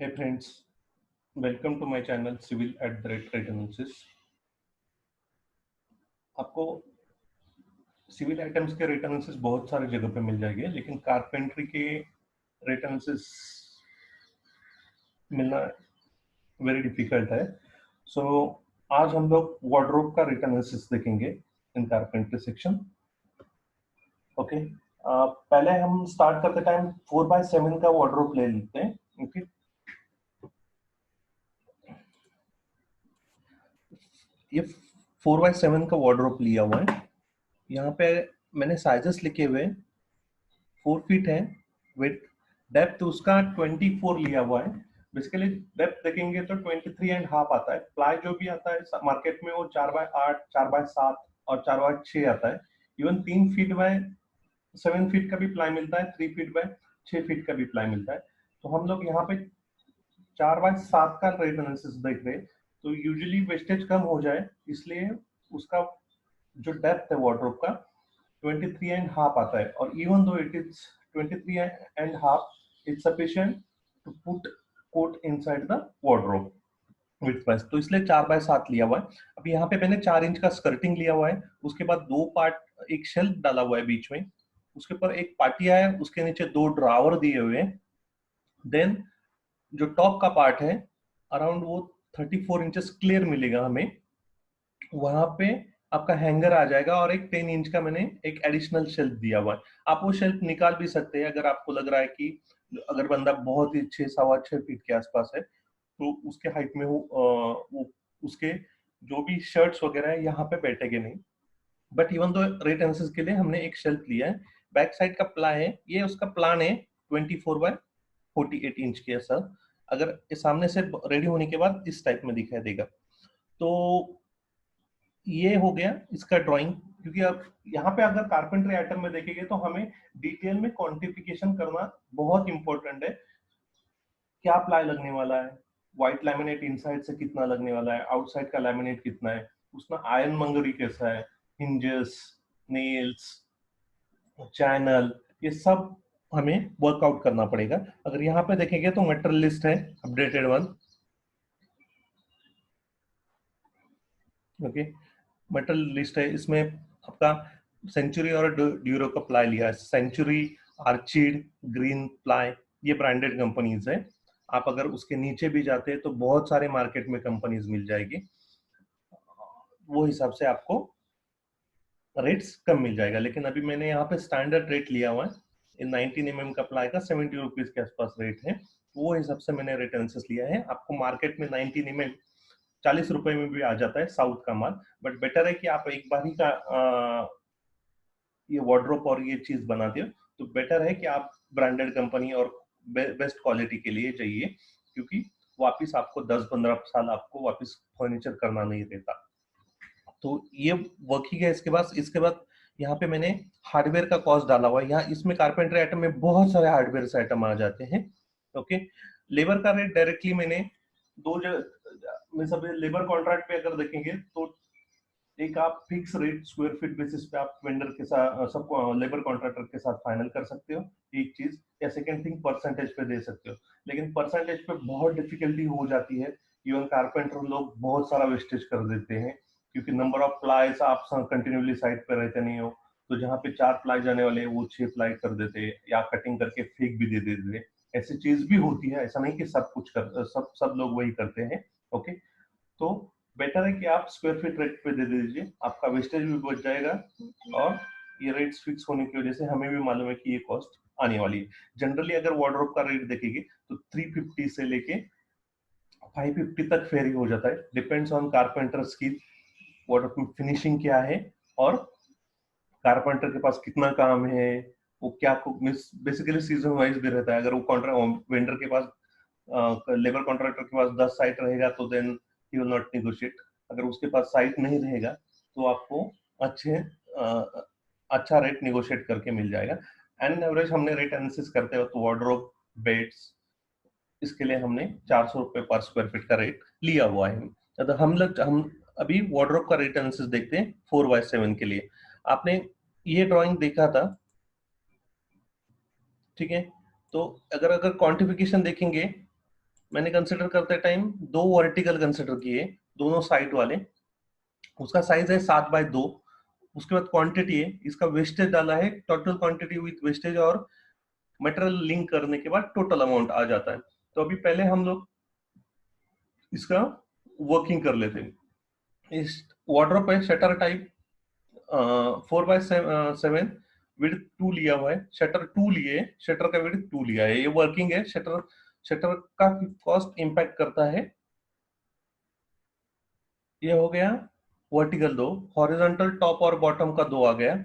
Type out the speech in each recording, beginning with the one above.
Hey friends, welcome to my channel Civil@Rate Analysis। आपको civil items के rate analysis बहुत सारी जगह पे मिल जाएंगे, लेकिन कारपेंट्री के रेट एनालिसिस मिलना वेरी डिफिकल्ट है। सो आज हम लोग वार्डरोब का रेट एनालिसिस देखेंगे इन कारपेंट्री सेक्शन। ओके, पहले हम स्टार्ट करते टाइम 4x7 का वार्डरोब ले लेते हैं। ओके, ये 4x7 का वार्डरोब लिया हुआ है। यहाँ पे मैंने साइजेस लिखे हुए 4 फीट है विथ डेप्थ उसका 24 लिया हुआ है। बेसिकली डेप्थ देखेंगे तो 23.5 आता है। प्लाई जो भी आता है मार्केट में वो 4x8, 4x7 और 4x6 आता है। इवन 3 फीट बाय 7 फीट का भी प्लाई मिलता है, 3 फीट बाय 6 फीट का भी प्लाई मिलता है। तो हम लोग यहाँ पे 4x7 का रेट एनालिसिस देख रहे हैं। तो यूजुअली वेस्टेज कम हो जाए इसलिए उसका जो डेप्थ है वार्डरोब का 23.5 आता है। और even though it is 23.5, it's sufficient to put coat inside the wardrobe with price। तो इसलिए 4x7 लिया हुआ है। अब यहाँ पे मैंने 4 इंच का स्कर्टिंग लिया हुआ है। उसके बाद दो पार्ट, एक शेल्फ डाला हुआ है बीच में, उसके ऊपर एक पाटिया है, उसके नीचे दो ड्रावर दिए हुए हैं। देन जो टॉप का पार्ट है अराउंड वो 34 इंचेस क्लियर मिलेगा हमें। वहां पे आपका हैंगर आ जाएगा और एक 10 इंच का मैंने एक एडिशनल शेल्फ दिया हुआ है। आप वो शेल्फ निकाल भी सकते हैं अगर आपको लग रहा है कि अगर बंदा बहुत ही 6 सवा 6 फीट के आसपास है तो उसके हाइट में वो उसके जो भी शर्ट्स वगैरह है यहाँ पे बैठेंगे नहीं। बट इवन तो रेट एनालिसिस के लिए हमने एक शेल्फ लिया है। बैक साइड का प्लाई है, ये उसका प्लान है 24x48 इंच के ऐसा। अगर ये सामने से रेडी होने के बाद इस टाइप में दिखाई देगा। तो ये हो गया इसका ड्राइंग। क्योंकि अब यहाँ पे अगर कारपेंट्री आइटम में देखेंगे तो हमें डिटेल में क्वांटिफिकेशन करना बहुत इंपॉर्टेंट है। क्या प्लाई लगने वाला है, व्हाइट लैमिनेट इनसाइड से कितना लगने वाला है, आउटसाइड का लैमिनेट कितना है, उसमें आयरन मंगरी कैसा है, हिंजेस, नेल्स, चैनल, ये सब हमें वर्कआउट करना पड़ेगा। अगर यहाँ पे देखेंगे तो मटेरियल लिस्ट है updated one. Okay, material list है, इसमें आपका सेंचुरी और ड्यूरो का प्लाई लिया है। सेंचुरी, आर्चिड, ग्रीन प्लाई, ये ब्रांडेड कंपनीज है। आप अगर उसके नीचे भी जाते हैं तो बहुत सारे मार्केट में कंपनीज मिल जाएगी, वो हिसाब से आपको रेट्स कम मिल जाएगा। लेकिन अभी मैंने यहाँ पे स्टैंडर्ड रेट लिया हुआ है। इन 19 mm का प्लाई का 70 रुपीज के आसपास रेट है, वो हिसाब से मैंने रेट एनालिसिस लिया है। आपको मार्केट में 19 mm 40 रुपए में भी आ जाता है साउथ का माल। बट बेटर है कि आप एक बार ही का ये वार्डरोब और ये चीज बनाते हो तो बेटर है कि आप ब्रांडेड कंपनी और बेस्ट क्वालिटी के लिए जाइए, क्योंकि वापस आपको 10-15 साल आपको वापस फर्नीचर करना नहीं रहता। तो ये वर्किंग है। इसके बाद यहाँ पे मैंने हार्डवेयर का कॉस्ट डाला हुआ है। यहाँ इसमें कारपेंट्री आइटम में बहुत सारे हार्डवेयर आइटम आ जाते हैं। ओके, लेबर का रेट डायरेक्टली मैंने दो जगह में सब लेबर कॉन्ट्रैक्ट पे अगर देखेंगे तो एक आप fix rate square feet basis पे आप वेंडर के साथ सबको लेबर कॉन्ट्रैक्टर के साथ फाइनल कर सकते हो एक चीज, या सेकंड थिंग परसेंटेज पे दे सकते हो। लेकिन परसेंटेज पे बहुत डिफिकल्टी हो जाती है। इवन कारपेंटर लोग बहुत सारा वेस्टेज कर देते हैं, क्योंकि नंबर ऑफ प्लाईज आप कंटिन्यूली साइड पे रहते नहीं हो। तो जहाँ पे 4 प्लाई जाने वाले वो 6 प्लाई कर देते हैं, या कटिंग करके फेक भी दे देते हैं। ऐसी चीज भी होती है, ऐसा नहीं कि सब कुछ कर सब लोग वही करते हैं। ओके, तो बेटर है कि आप स्क्वायर फीट रेट पे दे दीजिए, आपका वेस्टेज भी बच जाएगा और ये रेट्स फिक्स होने की वजह से हमें भी मालूम है कि ये कॉस्ट आने वाली है। जनरली अगर वार्डरोब का रेट देखेंगे तो 350 से लेके 550 तक फेरी हो जाता है, depends on carpenter skill, wardrobe finishing क्या है और कारपेंटर के पास कितना काम है। वो क्या बेसिकली सीजन वाइज भी रहता है। अगर वो कॉन्ट्रैक्ट वेंडर के पास लेबर कॉन्ट्रैक्टर के पास 10 साइट रहेगा तो then he will not negotiate. अगर उसके पास साइट नहीं रहेगा तो आपको अच्छे अच्छा रेट नेगोशिएट करके मिल जाएगा। एंड एवरेज हमने रेट एनालिसिस करते हो तो वार्डरोब, बेड्स, इसके लिए हमने 400 रुपए पर स्क्वायर फीट का रेट लिया हुआ है। तो हम अभी वार्डरोब का रेट एनालिसिस देखते हैं 4x7 के लिए। आपने ये ड्राइंग देखा था, ठीक है? तो अगर क्वांटिफिकेशन देखेंगे मैंने कंसिडर करते टाइम दो वर्टिकल कंसिडर किए, दोनों साइड वाले। उसका साइज है 7 बाय 2। उसके बाद क्वांटिटी है, इसका वेस्टेज डाला है, टोटल क्वांटिटी विथ वेस्टेज और मटेरियल लिंक करने के बाद टोटल अमाउंट आ जाता है। तो अभी पहले हम लोग इसका वर्किंग कर लेते हैं। इस वार्डरोब है शटर टाइप 4x7 विड्थ 2 लिया हुआ है, शटर 2 लिए, शटर का विड्थ 2 लिया है, ये वर्किंग है। शटर शटर का कॉस्ट इंपैक्ट करता है। ये हो गया वर्टिकल 2। हॉरिजॉन्टल टॉप और बॉटम का 2 आ गया।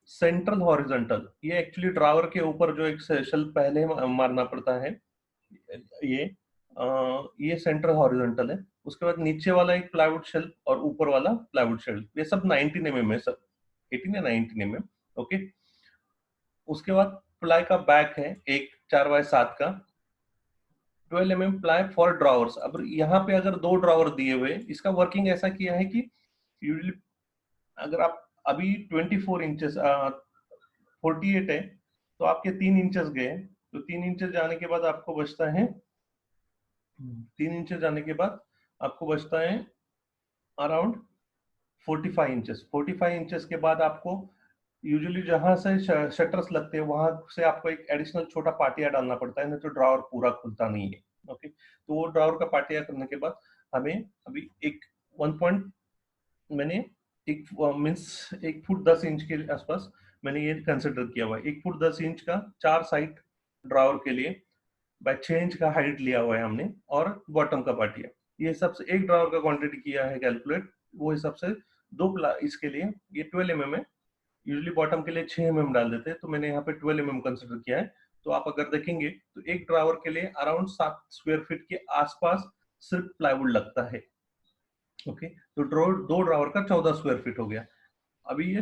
सेंट्रल हॉरिजॉन्टल, ये एक्चुअली ड्रावर के ऊपर जो एक शेल्फ पहले मारना पड़ता है, ये ये सेंट्रल हॉरिजॉन्टल है। उसके बाद नीचे वाला एक प्लाईवुड शेल्फ और ऊपर वाला प्लाईवुड शेल्फ, ये सब 19 mm है, सब 18 या 19 mm। ओके। उसके बाद प्लाई का बैक है एक 4x7 का, 12 mm प्लाई फॉर ड्रॉवर्स। अब यहाँ पे अगर 2 ड्रॉवर दिए हुए, इसका वर्किंग ऐसा किया है कि यूजली अगर आप अभी 24 इंचेस 48 है, तो आपके 3 इंचेस गए, तो 3 इंचेस जाने के बाद आपको बचता है, 3 इंचेस जाने के बाद आपको बचता है अराउंड 45 इंचेस। 45 इंचेस के बाद आपको यूजुअली जहां से शटर्स लगते हैं वहां से आपको एक एडिशनल छोटा पाटिया डालना पड़ता है, नहीं तो ड्रॉवर पूरा खुलता नहीं है। ओके, तो वो ड्रॉवर का पाटिया करने के बाद हमें अभी एक 1 पॉइंट, मैंने एक मीन्स 1 फुट 10 इंच के आसपास मैंने ये कंसिडर किया हुआ है। 1 फुट 10 इंच का 4 साइड ड्रॉवर के लिए बाय 6 इंच का हाइट लिया हुआ है हमने, और बॉटम का पार्ट है। ये हिसाब से एक ड्रॉवर का क्वांटिटी किया है कैलकुलेट, वो हिसाब से इसके लिए ये 12 mm है। यूजली बॉटम के लिए 6 mm डाल देते हैं, तो मैंने यहाँ पे 12 mm कंसिडर किया है। तो आप अगर देखेंगे तो एक ड्रॉवर के लिए अराउंड 7 स्क्वायर फीट के आसपास सिर्फ प्लाईवुड लगता है। ओके, तो दो ड्रॉवर का 14 स्क्वायर फीट हो गया। अभी ये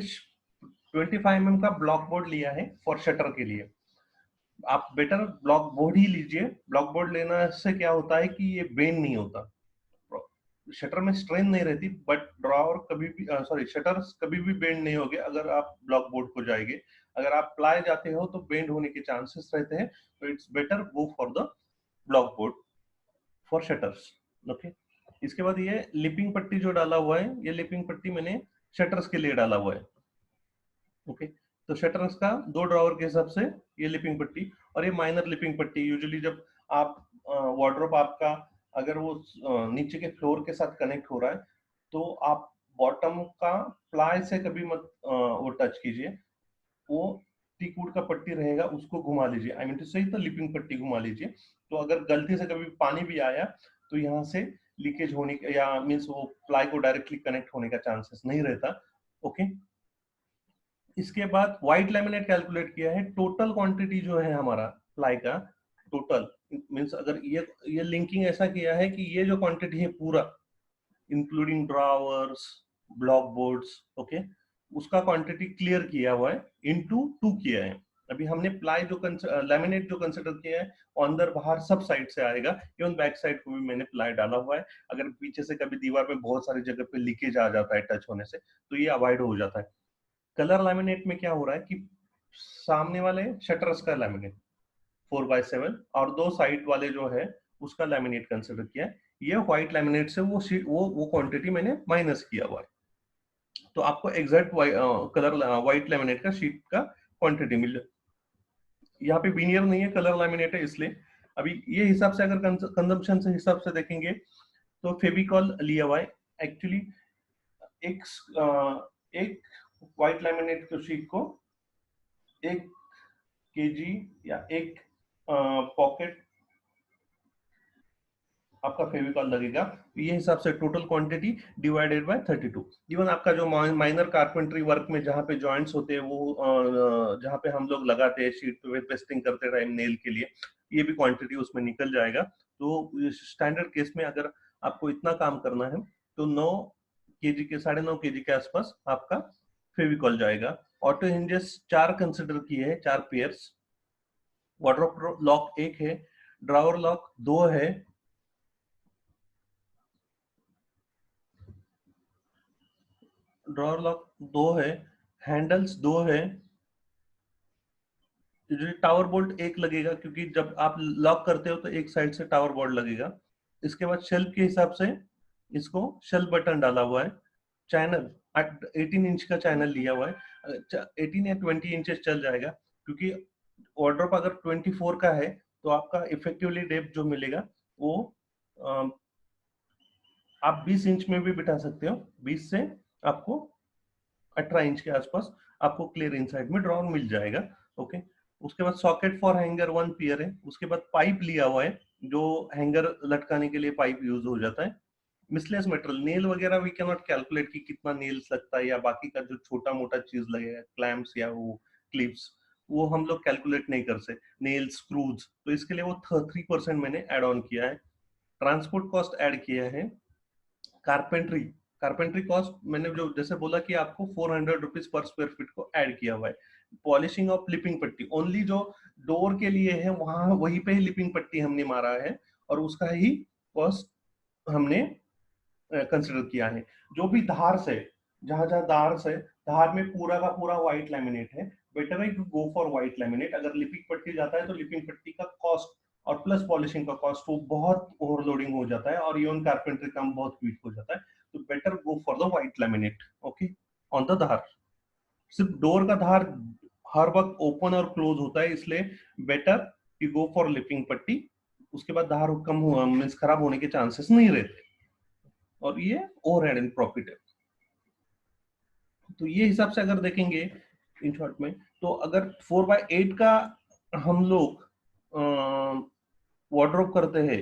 25 mm का ब्लॉक बोर्ड लिया है फॉर शटर के लिए। आप बेटर ब्लॉक बोर्ड ही लीजिए। ब्लॉक बोर्ड लेना से क्या होता है कि ये बेंड नहीं होता, शटर में स्ट्रेन नहीं रहती, बट ड्रॉवर कभी भी सॉरी शटर्स कभी भी बेंड नहीं होगे अगर आप ब्लॉक बोर्ड को जाएंगे। अगर आप प्लाई जाते हो तो बेंड होने के चांसेस रहते हैं, तो it's better go for the block board for shutters. Okay, इसके बाद ये लिपिंग पट्टी जो डाला हुआ है, ये लिपिंग पट्टी मैंने शटर्स के लिए डाला हुआ है। ओके, तो शटर्स का 2 ड्रॉवर के हिसाब से ये लिपिंग पट्टी, और ये माइनर लिपिंग पट्टी यूजुअली जब आप वार्डरोब आपका अगर वो नीचे के फ्लोर के साथ कनेक्ट हो रहा है, तो आप बॉटम का प्लाई से कभी मत वो टच कीजिए। वो टीक वुड का पट्टी रहेगा, उसको घुमा लीजिए, आई मीन टू से तो लिपिंग पट्टी घुमा लीजिए। तो अगर गलती से कभी पानी भी आया तो यहाँ से लीकेज होने या मीन्स वो प्लाई को डायरेक्टली कनेक्ट होने का चांसेस नहीं रहता। ओके, इसके बाद व्हाइट लैमिनेट कैलकुलेट किया है। टोटल क्वांटिटी जो है हमारा प्लाई का टोटल मीन्स, अगर ये लिंकिंग ऐसा किया है कि ये जो क्वांटिटी है पूरा including drawers block boards, okay, उसका क्वांटिटी क्लियर किया हुआ है, इनटू 2 किया है। अभी हमने प्लाई जो लैमिनेट जो कंसिडर किया है, अंदर बाहर सब साइड से आएगा, इवन बैक साइड को भी मैंने प्लाई डाला हुआ है। अगर पीछे से कभी दीवार में बहुत सारी जगह पे लीकेज आ जाता है टच होने से, तो ये अवॉइड हो जाता है। कलर लैमिनेट में क्या हो रहा है कि सामने वाले शटर्स का लैमिनेट 4x7 और 2 साइड वाले जो है उसका लैमिनेट कंसिडर किया है। ये व्हाइट लैमिनेट से वो शीट वो क्वांटिटी मैंने माइनस किया हुआ है। तो आपको एग्जैक्ट कलर व्हाइट लैमिनेट का शीट का क्वांटिटी मिल, यहाँ पे विनियर नहीं है, कलर लैमिनेट है इसलिए। अभी ये हिसाब से अगर कंजम्पशन से हिसाब से देखेंगे तो फेविकॉल लिया हुआ है एक्चुअली एक एक व्हाइट लैमिनेट की शीट को 1 kg या एक पॉकेट आपका फेविकॉल लगेगा। ये हिसाब से total quantity divided by 32। Even आपका जो माइनर कारपेंट्री वर्क में जहाँ पे जॉइंट्स होते हैं, वो जहाँ पे हम लोग लगाते हैं शीट पे पेस्टिंग करते टाइम नेल के लिए, ये भी क्वांटिटी उसमें निकल जाएगा। तो स्टैंडर्ड केस में अगर आपको इतना काम करना है तो 9 kg के 9.5 kg के आसपास आपका फेविकॉल जाएगा। ऑटो हिंजेस 4 कंसिडर किए हैं, 4 पेयर्स। वार्डरोब लॉक 1 है, ड्रॉवर लॉक 2 है, ड्रॉअर लॉक 2 है, हैंडल्स 2 है, यूजुअली टावर बोल्ट एक लगेगा, क्योंकि जब आप लॉक करते हो तो एक साइड से टावर बोल्ट लगेगा। इसके बाद शेल्फ के हिसाब से इसको शेल्फ बटन डाला हुआ है। चैनल 18 इंच का चैनल लिया हुआ है। 18 या 20 इंचेस चल जाएगा, क्योंकि वार्डरोब अगर 24 का है तो आपका इफेक्टिवली डेप्थ जो मिलेगा वो आप 20 इंच में भी बिठा सकते हो। 20 से आपको 18 इंच के आसपास आपको क्लियर इनसाइड में ड्रॉर मिल जाएगा। ओके, उसके बाद सॉकेट फॉर हैंगर 1 पेयर है। उसके बाद पाइप लिया हुआ है, जो हैंगर लटकाने के लिए पाइप यूज हो जाता है। मिसलेस मेटेरियल, नेल वगैरह वी कैन नॉट कैलकुलेट कि कितना नेल्स लगता है, या बाकी का जो छोटा मोटा चीज लगेगा, क्लैम्प्स या वो क्लिप्स, वो हम लोग कैलकुलेट नहीं कर सकते। नेल्स, स्क्रूज, तो इसके लिए वो 3% मैंने ऐड ऑन किया है। ट्रांसपोर्ट कॉस्ट ऐड किया है। कारपेंट्री, कारपेंट्री कॉस्ट मैंने जो जैसे बोला कि आपको 400 रुपीज पर स्क्वायर फीट को ऐड किया हुआ है। पॉलिशिंग ऑफ लिपिंग पट्टी ओनली जो डोर के लिए है, वहां वहीं पे ही लिपिंग पट्टी हमने मारा है, और उसका ही कॉस्ट हमने कंसिडर किया है। जो भी धार से, जहां जहां धार से, धार में पूरा का पूरा व्हाइट लैमिनेट है, बेटर है to go for white laminate. अगर लिपिंग पट्टी जाता है तो लिपिंग पट्टी का कॉस्ट और प्लस पॉलिशिंग का कॉस्ट वो बहुत ओवरलोडिंग हो जाता है, और इवन कारपेंट्री काम बहुत क्विक हो जाता है। तो better go for the white laminate. Okay, on the धार। सिर्फ डोर का धार हर वक्त ओपन और क्लोज होता है, इसलिए better you go for leaping पट्टी। उसके बाद धार कम हुआ मीन्स खराब होने के चांसेस नहीं रहते, और ये ओवरहेड एंड प्रॉफिट है। तो ये हिसाब से अगर देखेंगे इन शॉर्ट में, तो अगर 4x8 का हम लोग वार्डरोब करते हैं,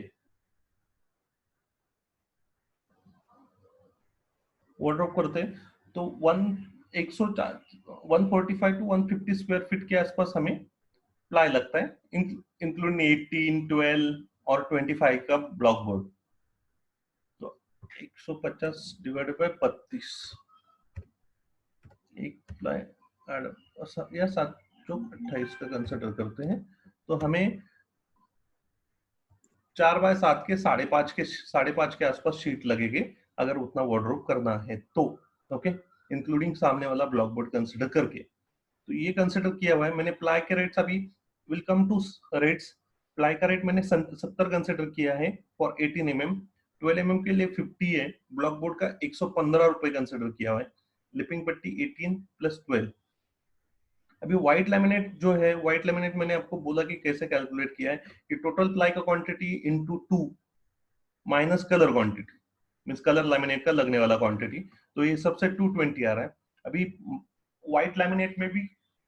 तो 145 टू 150 स्क्वायर फीट के आसपास हमें प्लाई लगता है, इंक्लूडिंग 18, 12 और 25 का ब्लॉक बोर्ड। तो 150 डिवाइडेड बाय 32, एक प्लाई या 728 का कंसिडर करते हैं, तो हमें 4x7 के 5.5 के आसपास शीट लगेगी, अगर उतना वार्डरोब करना है तो। ओके, इंक्लूडिंग सामने वाला ब्लॉक बोर्ड कंसिडर करके। तो ये कंसिडर किया हुआ है मैंने। प्लाई के रेट्स अभी will come to rates. Ply का रेट मैंने 70 कंसिडर किया है फॉर 18 mm। 12 mm के लिए 50 है। ब्लॉक बोर्ड का 115 रुपए कंसिडर किया हुआ है। लिपिंग पट्टी 18 प्लस 12। अभी व्हाइट लैमिनेट जो है, व्हाइट लैमिनेट मैंने आपको बोला कि कैसे कैलकुलेट किया है, कि टोटल प्लाई का quantity into 2 minus colour quantity, means colour laminate का लगने वाला क्वांटिटी, तो ये सबसे 220 आ रहा है। अभी व्हाइट लैमिनेट में भी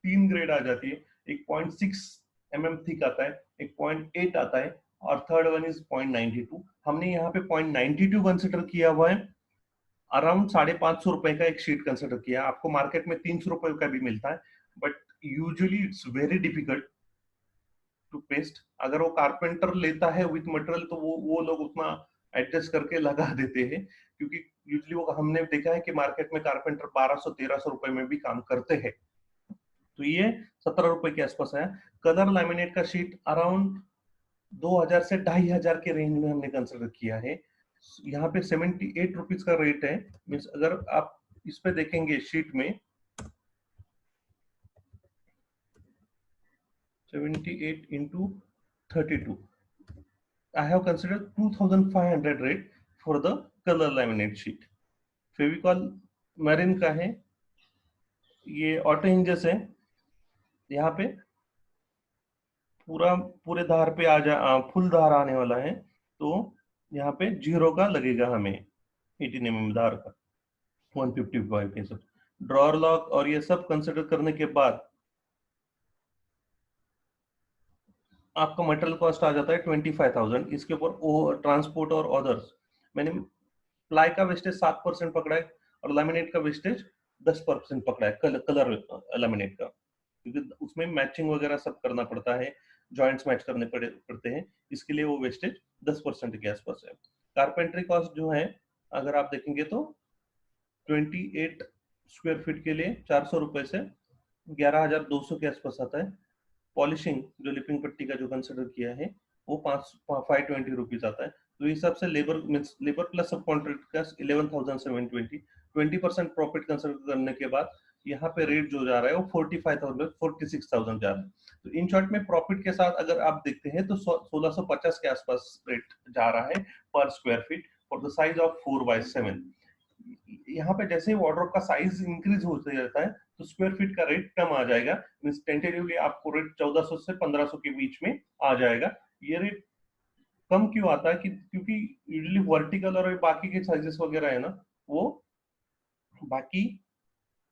3 ग्रेड आ जाती है। एक 0.6 mm थिक आता है, एक 0.8 आता है, और थर्ड वन इज 0.92। हमने यहाँ पे 0.92 कंसिडर किया हुआ है। अराउंड 550 रुपए का एक शीट कंसिडर किया। आपको मार्केट में 300 रुपए का भी मिलता है, but usually it's very difficult to paste. अगर वो कारपेंटर लेता है विथ मटेरियल, तो वो लोग उतना एडजस्ट करके लगा देते हैं, क्योंकि यूजुअली वो हमने देखा है कि मार्केट में कारपेंटर 1200-1300 रुपए में भी काम करते हैं। तो ये 17 रुपए के आसपास है। कलर लैमिनेट का शीट अराउंड 2000 से 2500 के रेंज में हमने कंसिडर किया है। यहाँ पे 78 रुपीज का रेट है। मीन्स अगर आप इस पे देखेंगे शीट में 78 into 32, I have considered 2500 rate for the color laminate sheet। Fevicol marine का है, ये ऑटो हिंजेस है। यहाँ पे पूरे धार पे फुल धार आने वाला है, तो यहाँ पे 0 का लगेगा हमें 18 mm धार का 155 के सब। ड्रॉर लॉक और ये सब कंसिडर करने के बाद आपका मटेरियल कॉस्ट आ जाता है 25,000। इसके ऊपर ट्रांसपोर्ट और अदर्स मैंने प्लाई का वेस्टेज 7% पकड़ा है, और लैमिनेट का वेस्टेज 10% पकड़ा है, कलर लैमिनेट का, क्योंकि उसमें मैचिंग वगैरह सब करना पड़ता है, जॉइंट्स मैच करने पड़ते हैं, इसके लिए वो वेस्टेज 10% के आसपास है। कारपेंट्री कॉस्ट जो है, अगर आप देखेंगे तो 28 स्क्वायर फीट के लिए 400 रुपए से 11,200 के आसपास आता है। पॉलिशिंग जो लिपिंग पट्टी का जो कंसिडर किया है, वो 520 रुपीज आता है। तो इस हिसाब से लेबर मीन्स लेबर प्लस सब कॉन्ट्रैक्ट का 11,720। 20% प्रॉफिट कंसिडर करने के बाद यहाँ पे रेट जो जा रहा है वो 45,000 46,000 जा रहा है। तो इन शॉर्ट में प्रॉफिट के साथ अगर आप देखते हैं तो 1650 के आसपास रेट जा रहा है पर square feet for the size of 4x7। यहाँ पे जैसे ही वार्डरोब का साइज इंक्रीज होते जाता है तो स्क्वायर फीट का रेट कम आ जाएगा, मींस टेंटेटिवली आपको रेट 1400 से 1500 के बीच में आ जाएगा। ये रेट कम क्यों आता है कि क्योंकि यूजुअली वर्टिकल और बाकी के साइजेस वगैरह है ना, वो बाकी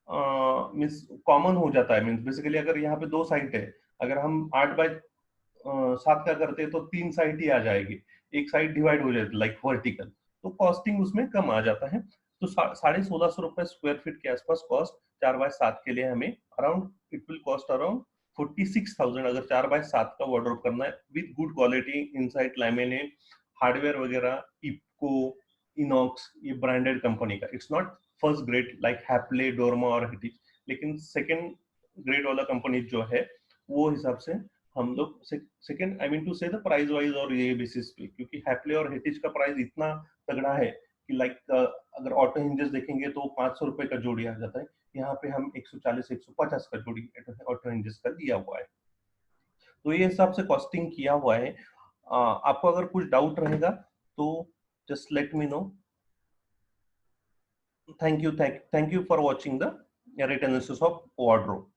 मीन्स कॉमन हो जाता है। मीन्स बेसिकली अगर यहाँ पे दो साइट है, अगर हम 8x7 का करते हैं तो 3 साइट ही आ जाएगी, एक साइड डिवाइड हो जाती है लाइक वर्टिकल, तो कॉस्टिंग उसमें कम आ जाता है। तो 1650 स्क्वायर फीट के आसपास कॉस्ट 4x7 के लिए हमें around it will cost around 46,000 अगर 4x7 का वार्डरोब करना है with good quality inside laminate hardware वगैरह इप्को इनॉक्स, ये ब्रांडेड कंपनी का, it's not first grade like Hafele Dorma और हिटिच, लेकिन सेकंड ग्रेड वाला कंपनी जो है वो हिसाब से हम लोग सेकंड आई मीन टू से द प्राइस वाइज और ये बेसिस पे, क्योंकि हैप्ले और हिटिच का प्राइस इतना तगड़ा है कि लाइक अगर ऑटो हिंजेस देखेंगे तो 500 रुपए का जोड़ी आ जाता है, यहाँ पे हम 140 150 का जोड़ी ऑटो हिंजेस का दिया हुआ है। तो ये हिसाब से कॉस्टिंग किया हुआ है। आपको अगर कुछ डाउट रहेगा तो just let me know. Thank you for watching the written analysis of wardrobe.